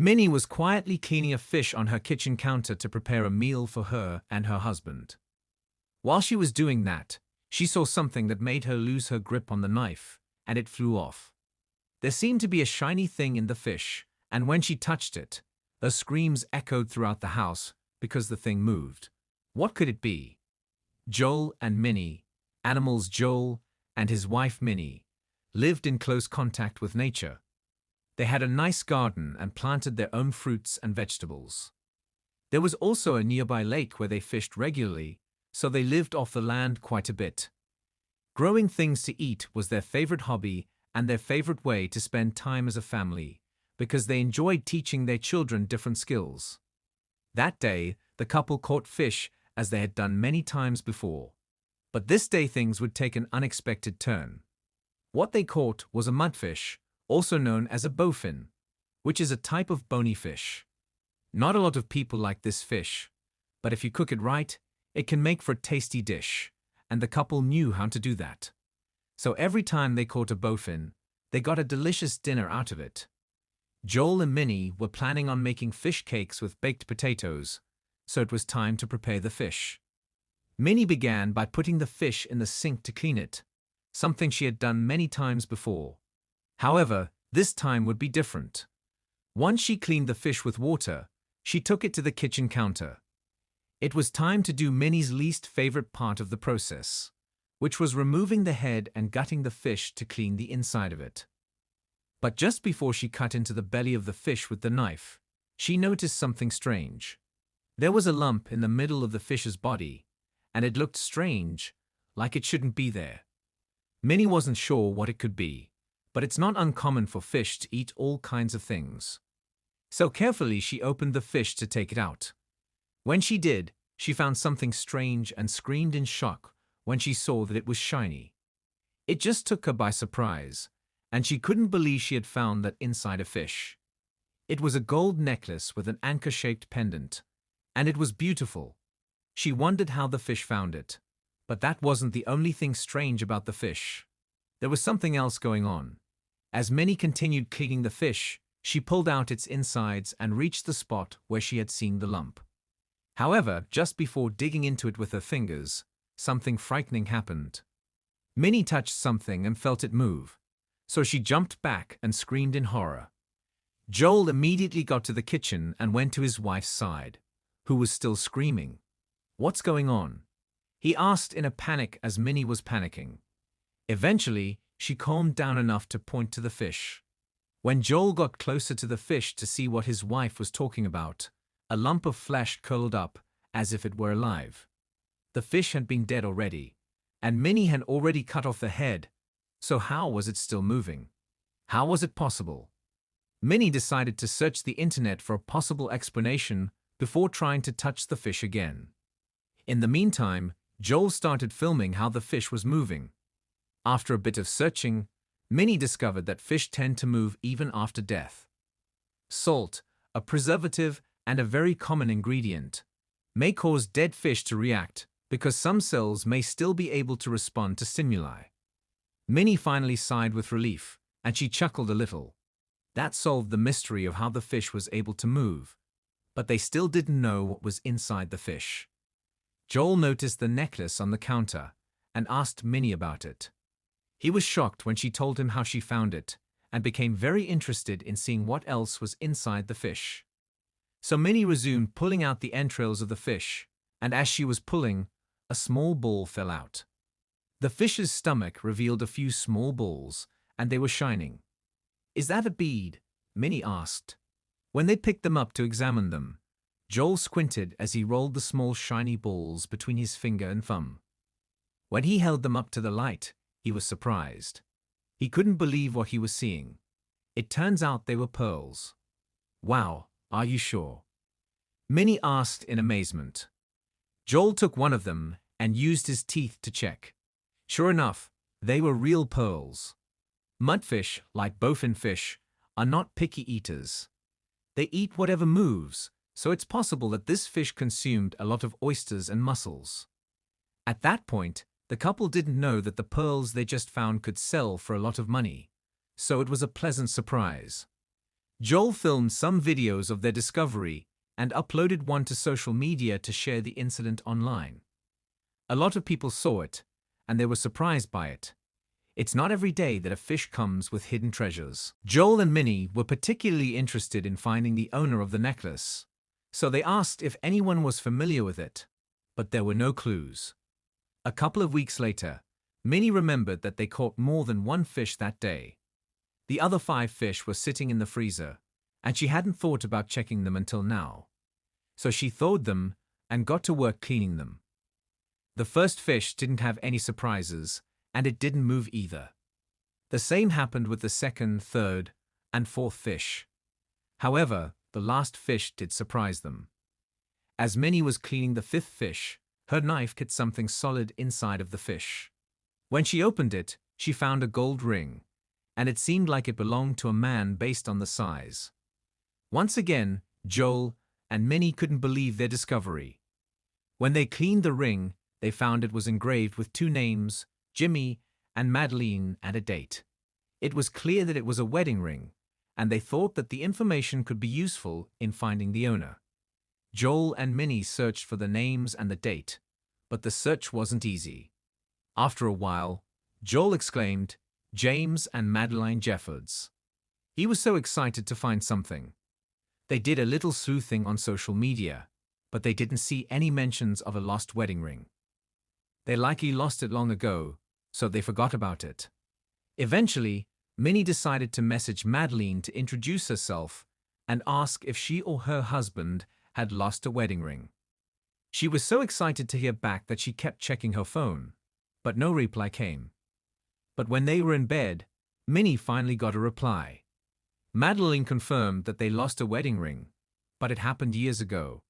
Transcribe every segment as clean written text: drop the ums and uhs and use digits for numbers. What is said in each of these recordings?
Minnie was quietly cleaning a fish on her kitchen counter to prepare a meal for her and her husband. While she was doing that, she saw something that made her lose her grip on the knife, and it flew off. There seemed to be a shiny thing in the fish, and when she touched it, her screams echoed throughout the house because the thing moved. What could it be? Joel and Minnie, animals Joel and his wife Minnie, lived in close contact with nature. They had a nice garden and planted their own fruits and vegetables. There was also a nearby lake where they fished regularly, so they lived off the land quite a bit. Growing things to eat was their favorite hobby and their favorite way to spend time as a family, because they enjoyed teaching their children different skills. That day, the couple caught fish as they had done many times before. But this day things would take an unexpected turn. What they caught was a mudfish, also known as a bowfin, which is a type of bony fish. Not a lot of people like this fish, but if you cook it right, it can make for a tasty dish, and the couple knew how to do that. So every time they caught a bowfin, they got a delicious dinner out of it. Joel and Minnie were planning on making fish cakes with baked potatoes, so it was time to prepare the fish. Minnie began by putting the fish in the sink to clean it, something she had done many times before. However, this time would be different. Once she cleaned the fish with water, she took it to the kitchen counter. It was time to do Minnie's least favorite part of the process, which was removing the head and gutting the fish to clean the inside of it. But just before she cut into the belly of the fish with the knife, she noticed something strange. There was a lump in the middle of the fish's body, and it looked strange, like it shouldn't be there. Minnie wasn't sure what it could be, but it's not uncommon for fish to eat all kinds of things. So carefully she opened the fish to take it out. When she did, she found something strange and screamed in shock when she saw that it was shiny. It just took her by surprise, and she couldn't believe she had found that inside a fish. It was a gold necklace with an anchor-shaped pendant, and it was beautiful. She wondered how the fish found it, but that wasn't the only thing strange about the fish. There was something else going on. As Minnie continued cleaning the fish, she pulled out its insides and reached the spot where she had seen the lump. However, just before digging into it with her fingers, something frightening happened. Minnie touched something and felt it move, so she jumped back and screamed in horror. Joel immediately got to the kitchen and went to his wife's side, who was still screaming. "What's going on?" he asked in a panic as Minnie was panicking. Eventually, she calmed down enough to point to the fish. When Joel got closer to the fish to see what his wife was talking about, a lump of flesh curled up as if it were alive. The fish had been dead already, and Minnie had already cut off the head, so how was it still moving? How was it possible? Minnie decided to search the internet for a possible explanation before trying to touch the fish again. In the meantime, Joel started filming how the fish was moving. After a bit of searching, Minnie discovered that fish tend to move even after death. Salt, a preservative and a very common ingredient, may cause dead fish to react because some cells may still be able to respond to stimuli. Minnie finally sighed with relief, and she chuckled a little. That solved the mystery of how the fish was able to move, but they still didn't know what was inside the fish. Joel noticed the necklace on the counter and asked Minnie about it. He was shocked when she told him how she found it and became very interested in seeing what else was inside the fish. So Minnie resumed pulling out the entrails of the fish, and as she was pulling, a small ball fell out. The fish's stomach revealed a few small balls, and they were shining. "Is that a bead?" Minnie asked. When they picked them up to examine them, Joel squinted as he rolled the small shiny balls between his finger and thumb. When he held them up to the light, he was surprised. He couldn't believe what he was seeing. It turns out they were pearls. "Wow, are you sure?" Minnie asked in amazement. Joel took one of them and used his teeth to check. Sure enough, they were real pearls. Mudfish, like bowfin fish, are not picky eaters. They eat whatever moves, so it's possible that this fish consumed a lot of oysters and mussels. At that point, the couple didn't know that the pearls they just found could sell for a lot of money, so it was a pleasant surprise. Joel filmed some videos of their discovery and uploaded one to social media to share the incident online. A lot of people saw it, and they were surprised by it. It's not every day that a fish comes with hidden treasures. Joel and Minni were particularly interested in finding the owner of the necklace, so they asked if anyone was familiar with it, but there were no clues. A couple of weeks later, Minni remembered that they caught more than one fish that day. The other 5 fish were sitting in the freezer, and she hadn't thought about checking them until now. So she thawed them and got to work cleaning them. The first fish didn't have any surprises, and it didn't move either. The same happened with the second, third, and fourth fish. However, the last fish did surprise them. As Minni was cleaning the 5th fish, her knife hit something solid inside of the fish. When she opened it, she found a gold ring, and it seemed like it belonged to a man based on the size. Once again, Joel and Minni couldn't believe their discovery. When they cleaned the ring, they found it was engraved with 2 names, Jimmy and Madeline, and a date. It was clear that it was a wedding ring, and they thought that the information could be useful in finding the owner. Joel and Minni searched for the names and the date, but the search wasn't easy. After a while, Joel exclaimed, "James and Madeline Jeffords." He was so excited to find something. They did a little sleuthing on social media, but they didn't see any mentions of a lost wedding ring. They likely lost it long ago, so they forgot about it. Eventually, Minni decided to message Madeline to introduce herself and ask if she or her husband had lost a wedding ring. She was so excited to hear back that she kept checking her phone, but no reply came. But when they were in bed, Minni finally got a reply. Madeline confirmed that they lost a wedding ring, but it happened years ago.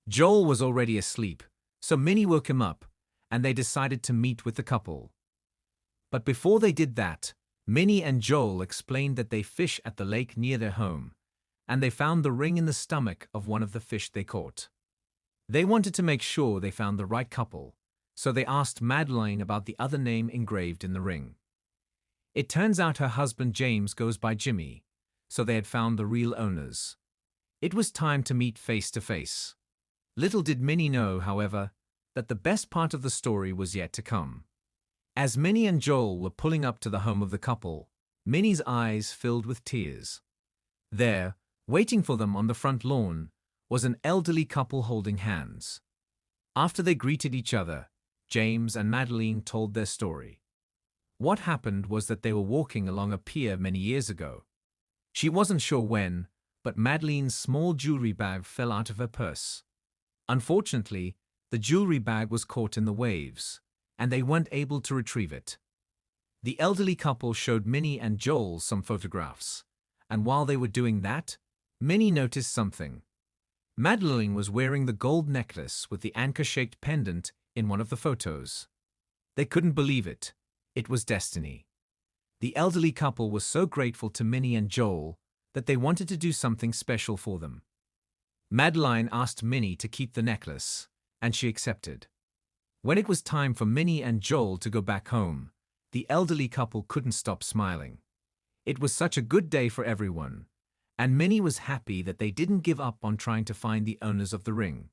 Joel was already asleep, so Minni woke him up, and they decided to meet with the couple. But before they did that, Minni and Joel explained that they fish at the lake near their home, and they found the ring in the stomach of one of the fish they caught. They wanted to make sure they found the right couple, so they asked Madeline about the other name engraved in the ring. It turns out her husband James goes by Jimmy, so they had found the real owners. It was time to meet face to face. Little did Minni know, however, that the best part of the story was yet to come. As Minni and Joel were pulling up to the home of the couple, Minni's eyes filled with tears. There, waiting for them on the front lawn, was an elderly couple holding hands. After they greeted each other, James and Madeline told their story. What happened was that they were walking along a pier many years ago. She wasn't sure when, but Madeline's small jewelry bag fell out of her purse. Unfortunately, the jewelry bag was caught in the waves, and they weren't able to retrieve it. The elderly couple showed Minni and Joel some photographs, and while they were doing that, Minni noticed something. Madeline was wearing the gold necklace with the anchor-shaped pendant in one of the photos. They couldn't believe it. It was destiny. The elderly couple was so grateful to Minni and Joel that they wanted to do something special for them. Madeline asked Minni to keep the necklace, and she accepted. When it was time for Minni and Joel to go back home, the elderly couple couldn't stop smiling. It was such a good day for everyone, and Minni was happy that they didn't give up on trying to find the owners of the ring.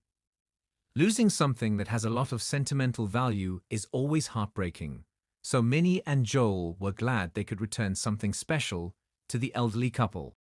Losing something that has a lot of sentimental value is always heartbreaking, so Minni and Joel were glad they could return something special to the elderly couple.